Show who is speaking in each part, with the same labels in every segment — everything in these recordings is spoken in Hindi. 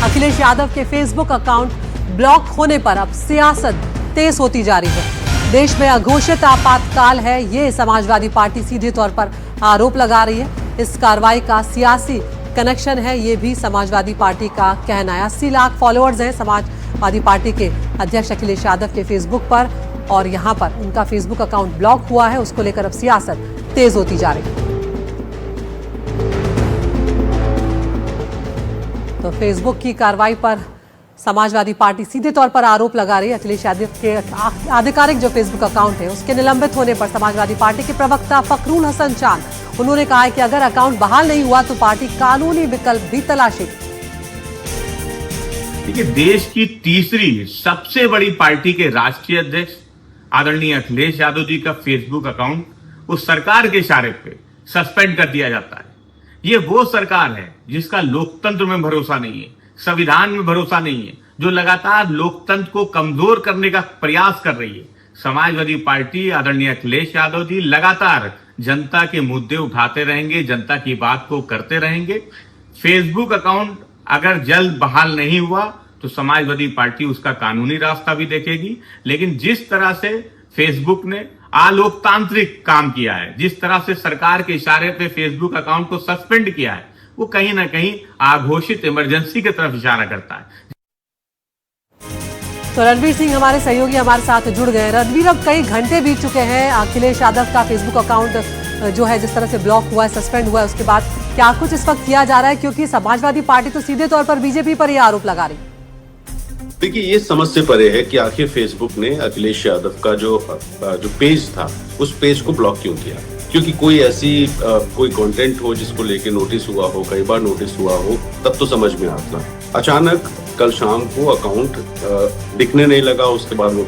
Speaker 1: अखिलेश यादव के फेसबुक अकाउंट ब्लॉक होने पर अब सियासत तेज होती जा रही है। देश में अघोषित आपातकाल है, ये समाजवादी पार्टी सीधे तौर पर आरोप लगा रही है। इस कार्रवाई का सियासी कनेक्शन है, ये भी समाजवादी पार्टी का कहना है। 80 लाख फॉलोअर्स हैं समाजवादी पार्टी के अध्यक्ष अखिलेश यादव के फेसबुक पर, और यहां पर उनका फेसबुक अकाउंट ब्लॉक हुआ है। उसको लेकर अब सियासत तेज होती जा रही है। तो फेसबुक की कार्रवाई पर समाजवादी पार्टी सीधे तौर पर आरोप लगा रही है। अखिलेश यादव के आधिकारिक जो फेसबुक अकाउंट है उसके निलंबित होने पर समाजवादी पार्टी के प्रवक्ता फखरुल हसन चांद, उन्होंने कहा है कि अगर अकाउंट बहाल नहीं हुआ तो पार्टी कानूनी विकल्प भी तलाशेगी।
Speaker 2: देखिए, देश की तीसरी सबसे बड़ी पार्टी के राष्ट्रीय अध्यक्ष आदरणीय अखिलेश यादव जी का फेसबुक अकाउंट उस सरकार के इशारे पे सस्पेंड कर दिया जाता है। ये वो सरकार है जिसका लोकतंत्र में भरोसा नहीं है, संविधान में भरोसा नहीं है, जो लगातार लोकतंत्र को कमजोर करने का प्रयास कर रही है। समाजवादी पार्टी आदरणीय अखिलेश यादव जी लगातार जनता के मुद्दे उठाते रहेंगे, जनता की बात को करते रहेंगे। फेसबुक अकाउंट अगर जल्द बहाल नहीं हुआ तो समाजवादी पार्टी उसका कानूनी रास्ता भी देखेगी। लेकिन जिस तरह से फेसबुक ने अलोकतांत्रिक काम किया है, जिस तरह से सरकार के इशारे पे फेसबुक अकाउंट को सस्पेंड किया है, वो कहीं ना कहीं अघोषित इमरजेंसी की तरफ इशारा करता है।
Speaker 1: तो रणवीर सिंह हमारे सहयोगी हमारे साथ जुड़ गए। रणवीर, अब कई घंटे बीत चुके हैं, अखिलेश यादव का फेसबुक अकाउंट जो है जिस तरह से ब्लॉक हुआ है, सस्पेंड हुआ है, उसके बाद क्या कुछ इस वक्त किया जा रहा है? क्योंकि समाजवादी पार्टी तो सीधे तौर पर बीजेपी पर यह आरोप लगा रही है।
Speaker 3: देखिए, ये समझ से परे है कि आखिर फेसबुक ने अखिलेश यादव का जो पेज था उस पेज को ब्लॉक क्यों किया। क्योंकि कोई ऐसी कोई कंटेंट हो जिसको लेके नोटिस हुआ हो, कई बार नोटिस हुआ हो, तब तो समझ में आता। अचानक कल शाम को अकाउंट दिखने नहीं लगा, उसके बाद वो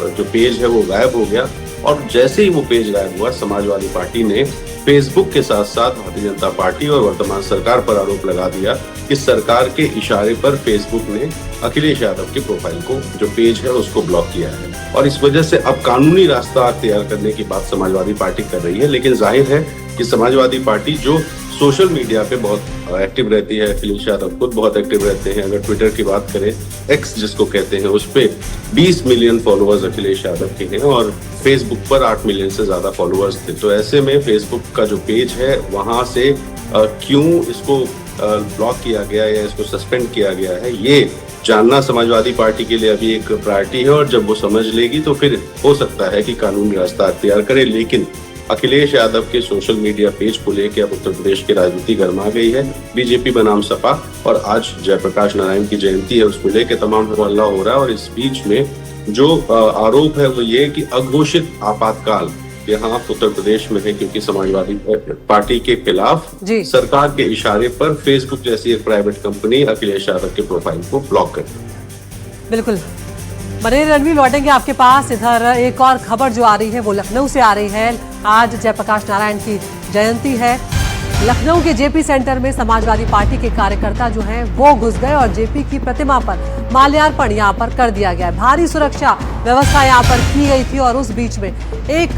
Speaker 3: जो पेज है वो गायब हो गया। और जैसे ही वो पेज गायब हुआ, समाजवादी पार्टी ने फेसबुक के साथ साथ भारतीय जनता पार्टी और वर्तमान सरकार पर आरोप लगा दिया कि सरकार के इशारे पर फेसबुक ने अखिलेश यादव के प्रोफाइल को, जो पेज है, उसको ब्लॉक किया है। और इस वजह से अब कानूनी रास्ता तैयार करने की बात समाजवादी पार्टी कर रही है। लेकिन जाहिर है कि समाजवादी पार्टी जो सोशल मीडिया पे बहुत एक्टिव रहती है, अखिलेश यादव खुद बहुत एक्टिव रहते हैं। अगर ट्विटर की बात करें, एक्स जिसको कहते हैं, उस पे 20 मिलियन फॉलोअर्स अखिलेश यादव के हैं और फेसबुक पर 8 मिलियन से ज्यादा फॉलोअर्स थे। तो ऐसे में फेसबुक का जो पेज है वहां से क्यों इसको ब्लॉक किया गया या इसको सस्पेंड किया गया है, ये जानना समाजवादी पार्टी के लिए अभी एक प्रायोरिटी है। और जब वो समझ लेगी तो फिर हो सकता है कि कानूनी रास्ता अख्तियार करे। लेकिन अखिलेश यादव के सोशल मीडिया पेज को लेकर अब उत्तर प्रदेश की राजनीति गर्मा गई है। बीजेपी बनाम सपा, और आज जयप्रकाश नारायण की जयंती है, उसको लेकर तमाम हल्ला हो रहा है। और इस बीच में जो आरोप है वो ये कि अघोषित आपातकाल यहाँ उत्तर प्रदेश में है, क्योंकि समाजवादी पार्टी के खिलाफ सरकार के इशारे पर फेसबुक जैसी एक प्राइवेट कंपनी अखिलेश यादव के प्रोफाइल को ब्लॉक कर दी।
Speaker 1: बिल्कुल, बने रणवीर, लौटेंगे आपके पास। इधर एक और खबर जो आ रही है वो लखनऊ से आ रही है। आज जयप्रकाश नारायण की जयंती है। लखनऊ के जेपी सेंटर में समाजवादी पार्टी के कार्यकर्ता जो हैं वो घुस गए और जेपी की प्रतिमा पर माल्यार्पण यहाँ पर कर दिया गया है। भारी सुरक्षा व्यवस्था यहाँ पर की गई थी और उस बीच में एक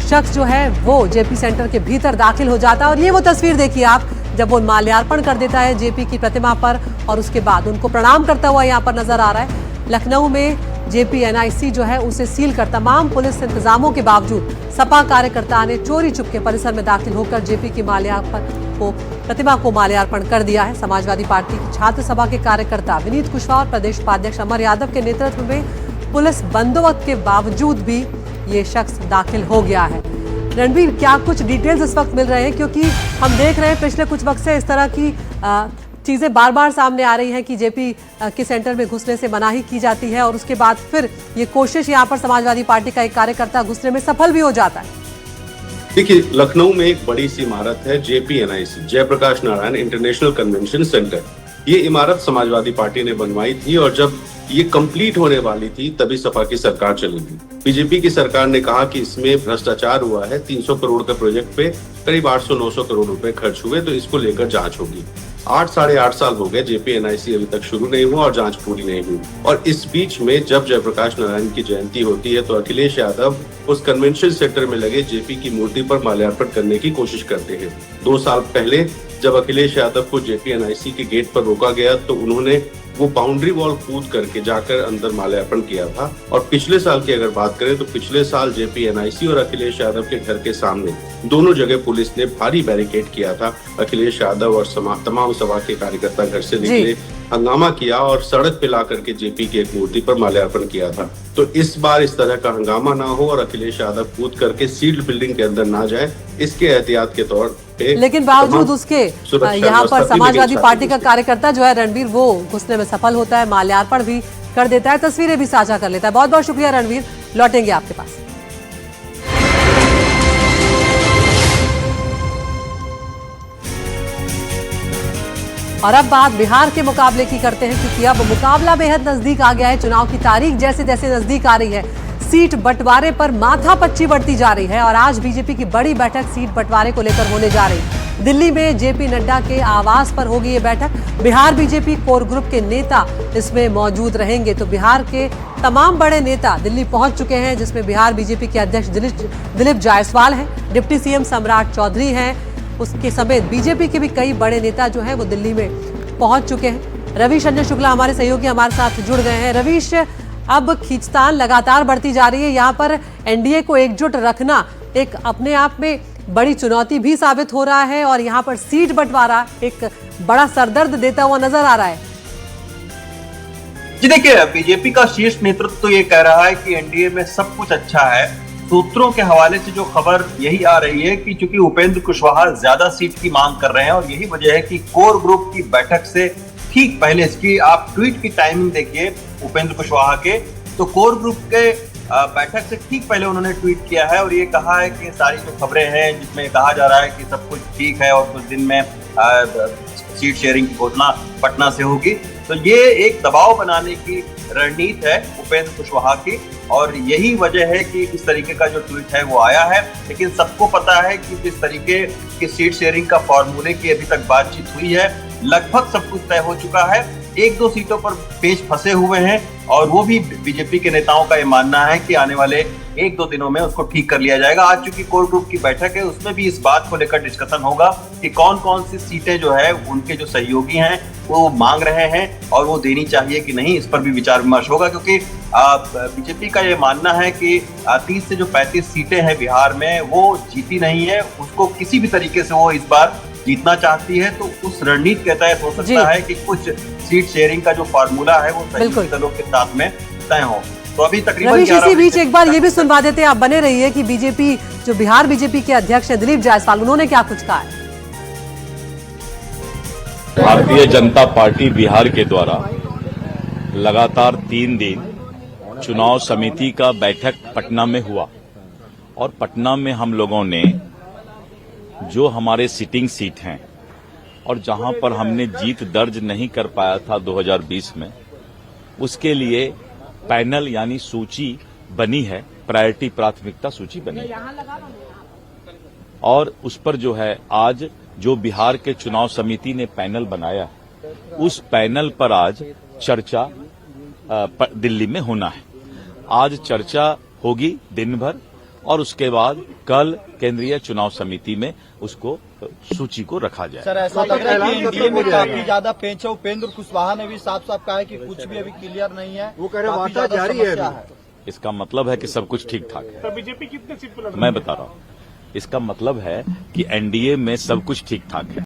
Speaker 1: शख्स जो है वो जेपी सेंटर के भीतर दाखिल हो जाता है। और ये वो तस्वीर देखिए आप, जब वो माल्यार्पण कर देता है जेपी की प्रतिमा पर और उसके बाद उनको प्रणाम करता हुआ यहाँ पर नजर आ रहा है। लखनऊ में जेपी एनआईसी जो है उसे सील कर तमाम पुलिस इंतजामों के बावजूद सपा कार्यकर्ता ने चोरी चुपके परिसर में दाखिल होकर जेपी की प्रतिमा को माल्यार्पण कर दिया है। समाजवादी पार्टी की छात्र सभा के कार्यकर्ता विनीत कुशवाहा और प्रदेश उपाध्यक्ष अमर यादव के नेतृत्व में पुलिस बंदोबस्त के बावजूद भी ये शख्स दाखिल हो गया है। रणवीर, क्या कुछ डिटेल्स इस वक्त मिल रहे हैं? क्योंकि हम देख रहे हैं पिछले कुछ वक्त से इस तरह की चीजें बार बार सामने आ रही हैं कि जेपी के सेंटर में घुसने से मनाही की जाती है और उसके बाद फिर ये कोशिश यहाँ पर समाजवादी पार्टी का एक कार्यकर्ता घुसने में सफल भी हो जाता है।
Speaker 3: देखिए, लखनऊ में एक बड़ी सी इमारत है JP NIC, Jayaprakash Narayan International Convention Centre. ये इमारत समाजवादी पार्टी ने बनवाई थी और जब ये कंप्लीट होने वाली थी तभी सपा की सरकार चली गई। बीजेपी की सरकार ने कहा कि इसमें भ्रष्टाचार हुआ है, 300 करोड़ के प्रोजेक्ट पे करीब 800-900 करोड़ रुपए खर्च हुए, तो इसको लेकर जांच होगी। 8 साढ़े 8 साल हो गए, जेपीएनआईसी अभी तक शुरू नहीं हुआ और जांच पूरी नहीं हुई। और इस बीच में जब जयप्रकाश नारायण की जयंती होती है तो अखिलेश यादव उस कन्वेंशन सेंटर में लगे जेपी की मूर्ति पर माल्यार्पण करने की कोशिश करते हैं। 2 साल पहले जब अखिलेश यादव को जेपीएनआईसी के गेट पर रोका गया तो उन्होंने वो बाउंड्री वॉल कूद करके जाकर अंदर माल्यार्पण किया था। और पिछले साल की अगर बात करें तो पिछले साल जेपीएनआईसी और अखिलेश यादव के घर के सामने दोनों जगह पुलिस ने भारी बैरिकेड किया था। अखिलेश यादव और तमाम सभा के कार्यकर्ता घर से निकले, हंगामा किया और सड़क पे ला करके जेपी की एक मूर्ति पर माल्यार्पण किया था। तो इस बार इस तरह का हंगामा ना हो और अखिलेश यादव कूद करके सील्ड बिल्डिंग के अंदर ना जाए, इसके एहतियात के तौर पे।
Speaker 1: लेकिन बावजूद उसके यहाँ पर समाजवादी पार्टी का कार्यकर्ता जो है रणवीर, वो घुसने में सफल होता है, माल्यार्पण भी कर देता है, तस्वीरें भी साझा कर लेता है। बहुत बहुत शुक्रिया रणवीर, लौटेंगे आपके पास। और अब बात बिहार के मुकाबले की करते हैं, क्योंकि अब मुकाबला बेहद नजदीक आ गया है। चुनाव की तारीख जैसे जैसे नजदीक आ रही है, सीट बंटवारे पर माथापच्ची बढ़ती जा रही है। और आज बीजेपी की बड़ी बैठक सीट बंटवारे को लेकर होने जा रही है। दिल्ली में जेपी नड्डा के आवास पर होगी ये बैठक। बिहार बीजेपी कोर ग्रुप के नेता इसमें मौजूद रहेंगे। तो बिहार के तमाम बड़े नेता दिल्ली पहुंच चुके हैं, जिसमें बिहार बीजेपी के अध्यक्ष दिलीप जायसवाल हैं, डिप्टी सीएम सम्राट चौधरी हैं, उसके समेत बीजेपी के भी कई बड़े नेता जो हैं वो दिल्ली में पहुंच चुके हैं। रवीश रंजन शुक्ला हमारे सहयोगी हमारे साथ जुड़ गए हैं। रवीश, अब खींचतान लगातार बढ़ती जा रही है, यहाँ पर एनडीए को एकजुट रखना एक अपने आप में बड़ी चुनौती भी साबित हो रहा है और यहाँ पर सीट बंटवारा एक बड़ा सरदर्द देता हुआ नजर आ रहा है।
Speaker 4: जी देखिए, बीजेपी का शीर्ष नेतृत्व तो ये कह रहा है कि एनडीए में सब कुछ अच्छा है। सूत्रों के हवाले से जो खबर यही आ रही है कि चूंकि उपेंद्र कुशवाहा ज्यादा सीट की मांग कर रहे हैं और यही वजह है कि कोर ग्रुप की बैठक से ठीक पहले, इसकी आप ट्वीट की टाइमिंग देखिए उपेंद्र कुशवाहा के, तो कोर ग्रुप के बैठक से ठीक पहले उन्होंने ट्वीट किया है और ये कहा है कि सारी जो खबरें हैं जिसमें कहा जा रहा है कि सब कुछ ठीक है और कुछ दिन में सीट शेयरिंग की घोषणा पटना से होगी, तो ये एक दबाव बनाने की रणनीति है उपेंद्र कुशवाहा की और यही वजह है कि इस तरीके का जो ट्वीट है वो आया है। लेकिन सबको पता है कि जिस तरीके की सीट शेयरिंग का फॉर्मूले की अभी तक बातचीत हुई है, लगभग सब कुछ तय हो चुका है। 1-2 सीटों पर पेच फंसे हुए हैं और वो भी बीजेपी के नेताओं का ये मानना है कि आने वाले 1-2 दिनों में उसको ठीक कर लिया जाएगा। आज चूंकि कोर ग्रुप की बैठक है, उसमें भी इस बात को लेकर डिस्कशन होगा कि कौन कौन सी सीटें जो है उनके जो सहयोगी हैं वो मांग रहे हैं और वो देनी चाहिए कि नहीं, इस पर भी विचार विमर्श होगा। क्योंकि बीजेपी का ये मानना है कि 30 से जो 35 सीटें हैं बिहार में वो जीती नहीं है, उसको किसी भी तरीके से वो इस बार जीतना चाहती है, तो उस रणनीति के तहत हो सकता है कि कुछ सीट शेयरिंग का जो फार्मूला है वो सहयोगी दलों के साथ में तय हो। तो अभी तकरीबन
Speaker 1: इसी बीच एक बार ये भी सुनवा देते हैं, आप बने रहिए, कि बीजेपी जो बिहार बीजेपी के अध्यक्ष हैं दिलीप जायसवाल, उन्होंने क्या कुछ कहा है।
Speaker 5: भारतीय जनता पार्टी बिहार के द्वारा लगातार 3 दिन चुनाव समिति का बैठक पटना में हुआ और पटना में हम लोगों ने जो हमारे सिटिंग सीट हैं और जहां पर हमने जीत दर्ज नहीं कर पाया था 2020 में, उसके लिए पैनल यानी सूची बनी है, प्रायोरिटी प्राथमिकता सूची बनी है और उस पर जो है आज जो बिहार के चुनाव समिति ने पैनल बनाया है, उस पैनल पर आज चर्चा दिल्ली में होना है। आज चर्चा होगी दिन भर और उसके बाद कल केंद्रीय चुनाव समिति में उसको सूची को रखा जाए।
Speaker 6: सर, ऐसा लग रहा है कि एनडीए में काफी ज्यादा पेंच है। उपेंद्र कुशवाहा ने भी साफ साफ कहा है कि कुछ भी अभी क्लियर नहीं है, वो कह रहे वार्ता जारी है।
Speaker 5: इसका मतलब है कि सब कुछ ठीक ठाक है।
Speaker 7: तो बीजेपी कितने सीट पर लड़ रही है?
Speaker 5: मैं बता रहा हूँ, इसका मतलब है कि एनडीए में सब कुछ ठीक ठाक है।